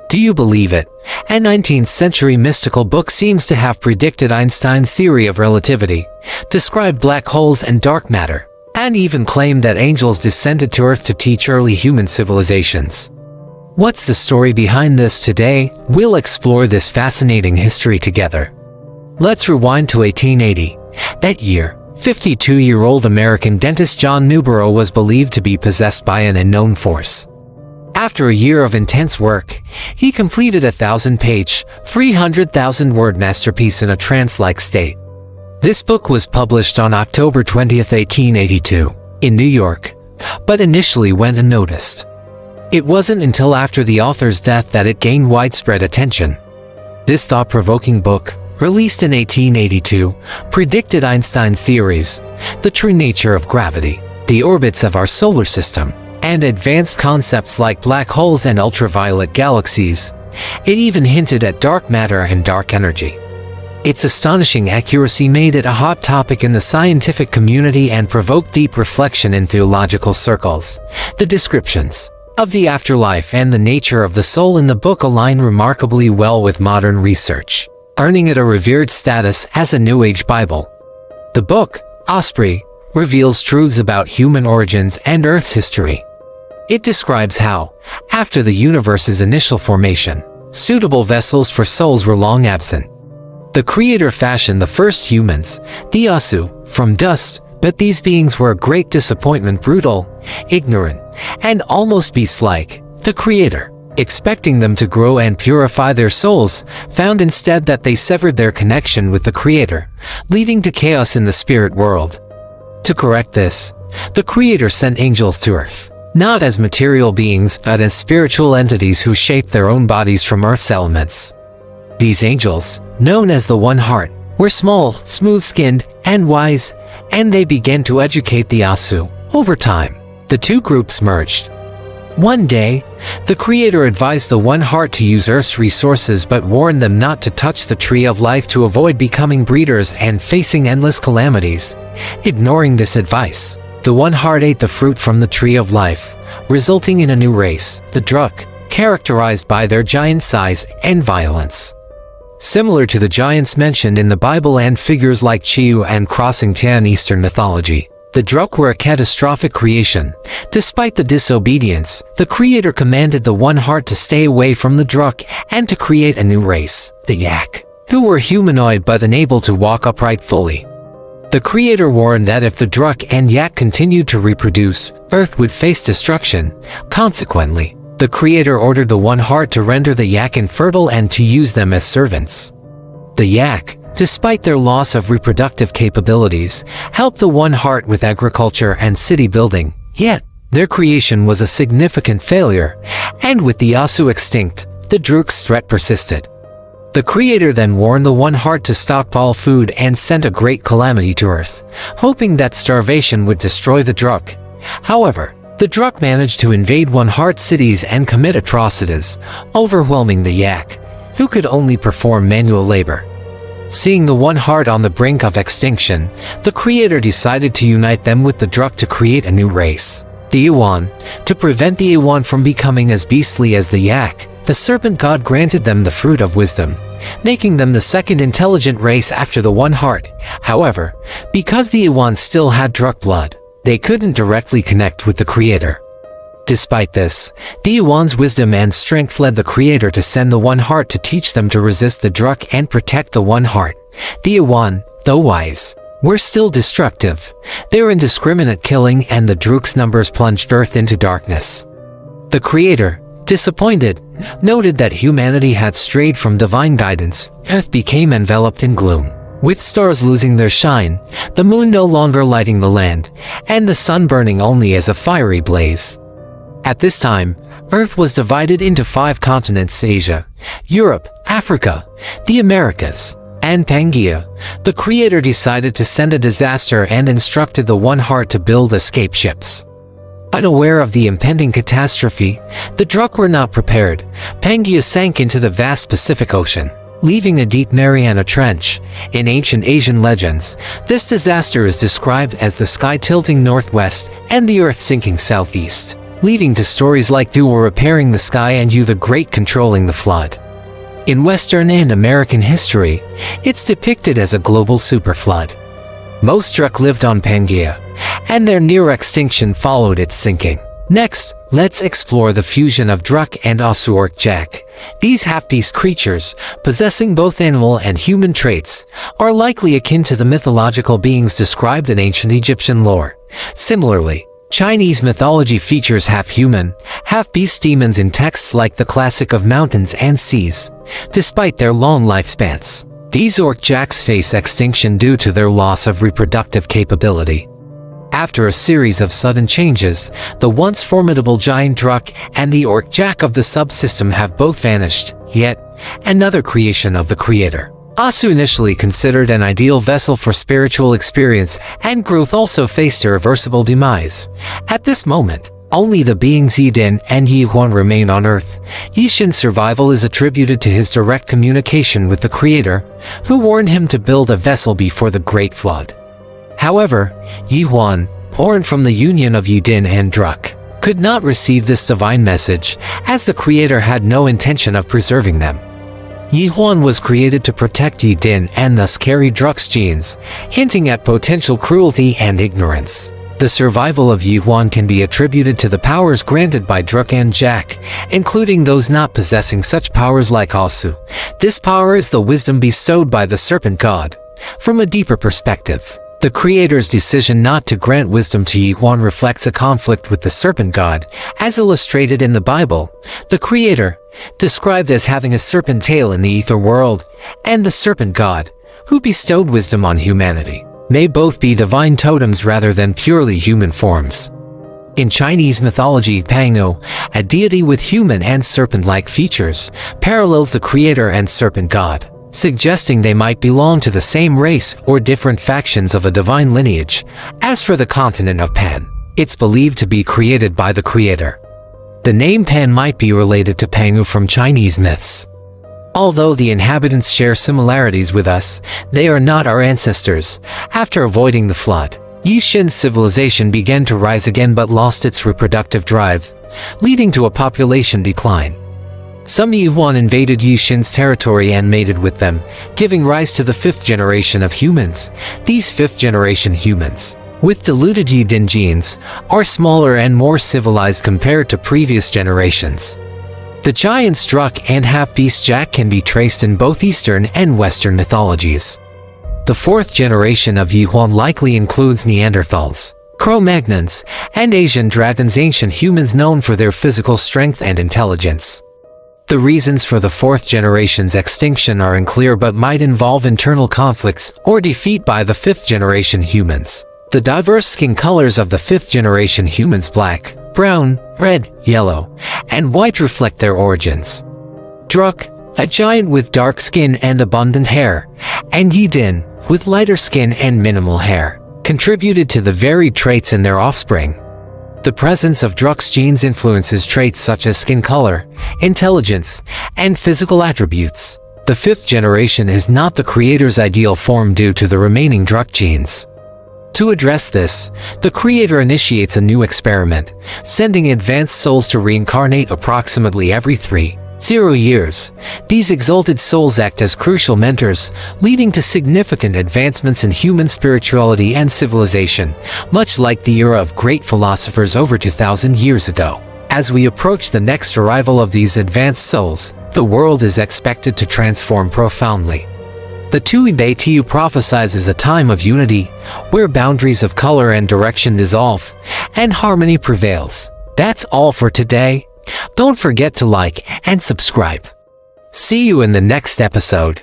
Do you believe it? A 19th century mystical book seems to have predicted Einstein's theory of relativity, described black holes and dark matter, and even claimed that angels descended to Earth to teach early human civilizations. What's the story behind this today? We'll explore this fascinating history together. Let's rewind to 1880. That year, 52-year-old American dentist John Newborough was believed to be possessed by an unknown force. After a year of intense work, he completed a 1,000-page, 300,000-word masterpiece in a trance-like state. This book was published on October 20, 1882, in New York, but initially went unnoticed. It wasn't until after the author's death that it gained widespread attention. This thought-provoking book, released in 1882, predicted Einstein's theories, the true nature of gravity, the orbits of our solar system, and advanced concepts like black holes and ultraviolet galaxies. It even hinted at dark matter and dark energy. Its astonishing accuracy made it a hot topic in the scientific community and provoked deep reflection in theological circles. The descriptions of the afterlife and the nature of the soul in the book align remarkably well with modern research, earning it a revered status as a New Age Bible. The book, Osprey, reveals truths about human origins and Earth's history. It describes how, after the universe's initial formation, suitable vessels for souls were long absent. The Creator fashioned the first humans, the Asu, from dust, but these beings were a great disappointment, brutal, ignorant, and almost beast-like. The Creator, expecting them to grow and purify their souls, found instead that they severed their connection with the Creator, leading to chaos in the spirit world. To correct this, the Creator sent angels to Earth, not as material beings but as spiritual entities who shaped their own bodies from Earth's elements. These angels, known as the One Heart, were small, smooth-skinned, and wise, and they began to educate the Asu. Over time, the two groups merged. One day, the Creator advised the One Heart to use Earth's resources but warned them not to touch the Tree of Life to avoid becoming breeders and facing endless calamities. Ignoring this advice, the One Heart ate the fruit from the Tree of Life, resulting in a new race, the Druk, characterized by their giant size and violence. Similar to the giants mentioned in the Bible and figures like Chiu and Crossing Ta in Eastern mythology, the Druk were a catastrophic creation. Despite the disobedience, the Creator commanded the One Heart to stay away from the Druk and to create a new race, the Yak, who were humanoid but unable to walk upright fully. The Creator warned that if the Druk and Yak continued to reproduce, Earth would face destruction. Consequently, the Creator ordered the One Heart to render the Yak infertile and to use them as servants. The Yak, despite their loss of reproductive capabilities, helped the One Heart with agriculture and city building. Yet, their creation was a significant failure, and with the Asu extinct, the Druk's threat persisted. The Creator then warned the One Heart to stockpile food and sent a great calamity to Earth, hoping that starvation would destroy the Druk. However, the Druk managed to invade One Heart cities and commit atrocities, overwhelming the Yak, who could only perform manual labor. Seeing the One Heart on the brink of extinction, the Creator decided to unite them with the Druk to create a new race, the Awan. To prevent the Awan from becoming as beastly as the Yak, the Serpent God granted them the Fruit of Wisdom, making them the second intelligent race after the One Heart. However, because the Awan still had Druk blood, they couldn't directly connect with the Creator. Despite this, the Awan's wisdom and strength led the Creator to send the One Heart to teach them to resist the Druk and protect the One Heart. The Awan, though wise, were still destructive. Their indiscriminate killing and the Druk's numbers plunged Earth into darkness. The Creator, disappointed, noted that humanity had strayed from divine guidance. Earth became enveloped in gloom, with stars losing their shine, the moon no longer lighting the land, and the sun burning only as a fiery blaze. At this time, Earth was divided into 5 continents: Asia, Europe, Africa, the Americas, and Pangaea. The Creator decided to send a disaster and instructed the One Heart to build escape ships. Unaware of the impending catastrophe, the Druk were not prepared. Pangaea sank into the vast Pacific Ocean, leaving a deep Mariana Trench. In ancient Asian legends, this disaster is described as the sky tilting northwest and the Earth sinking southeast. leading to stories like Dua repairing the sky and Yu the Great controlling the flood. In Western and American history, it's depicted as a global superflood. Most Druk lived on Pangaea, and their near extinction followed its sinking. Next, let's explore the fusion of Druk and Osu-Orkjak. These half-beast creatures, possessing both animal and human traits, are likely akin to the mythological beings described in ancient Egyptian lore. Similarly, Chinese mythology features half-human, half-beast demons in texts like the Classic of Mountains and Seas. Despite their long lifespans, these Orkjaks face extinction due to their loss of reproductive capability. After a series of sudden changes, the once formidable giant Druk and the Orkjak of the subsystem have both vanished, yet another creation of the Creator. Osu, initially considered an ideal vessel for spiritual experience and growth, also faced irreversible demise. At this moment, only the beings Yi-Din and Yi-Huan remain on Earth. Yi-Shin's survival is attributed to his direct communication with the Creator, who warned him to build a vessel before the Great Flood. However, Yi-Huan, born from the union of Yi-Din and Druk, could not receive this divine message, as the Creator had no intention of preserving them. Yi-Huan was created to protect Yi-Din and thus carry Druk's genes, hinting at potential cruelty and ignorance. The survival of Yi-Huan can be attributed to the powers granted by Druk and Jak, including those not possessing such powers like Osu. This power is the wisdom bestowed by the Serpent God. From a deeper perspective, the Creator's decision not to grant wisdom to Yi-Huan reflects a conflict with the Serpent God, as illustrated in the Bible. The Creator, described as having a serpent tail in the ether world, and the Serpent God, who bestowed wisdom on humanity, may both be divine totems rather than purely human forms. In Chinese mythology, Pangu, a deity with human and serpent-like features, parallels the Creator and Serpent God, suggesting they might belong to the same race or different factions of a divine lineage. As for the continent of Pan, it's believed to be created by the Creator. The name Pan might be related to Pangu from Chinese myths. Although the inhabitants share similarities with us, they are not our ancestors. After avoiding the flood, Yi-Shin's civilization began to rise again but lost its reproductive drive, leading to a population decline. Some Yi-Huan invaded Yi-Shin's territory and mated with them, giving rise to the fifth generation of humans. These fifth-generation humans, with diluted Yi-Din genes, are smaller and more civilized compared to previous generations. The giants Druk and half-beast Jak can be traced in both Eastern and Western mythologies. The fourth generation of Yi-Huan likely includes Neanderthals, Cro-Magnons, and Asian dragons, ancient humans known for their physical strength and intelligence. The reasons for the fourth generation's extinction are unclear but might involve internal conflicts or defeat by the fifth generation humans. The diverse skin colors of the fifth generation humans, black, brown, red, yellow, and white, reflect their origins. Druk, a giant with dark skin and abundant hair, and Yi-Din, with lighter skin and minimal hair, contributed to the varied traits in their offspring. The presence of Druk's genes influences traits such as skin color, intelligence, and physical attributes. The fifth generation is not the Creator's ideal form due to the remaining Druk genes. To address this, the Creator initiates a new experiment, sending advanced souls to reincarnate approximately every 3,000 years. These exalted souls act as crucial mentors, leading to significant advancements in human spirituality and civilization, much like the era of great philosophers over 2,000 years ago. As we approach the next arrival of these advanced souls, the world is expected to transform profoundly. The Tuibei-Tu prophesizes a time of unity, where boundaries of color and direction dissolve, and harmony prevails. That's all for today. Don't forget to like and subscribe. See you in the next episode.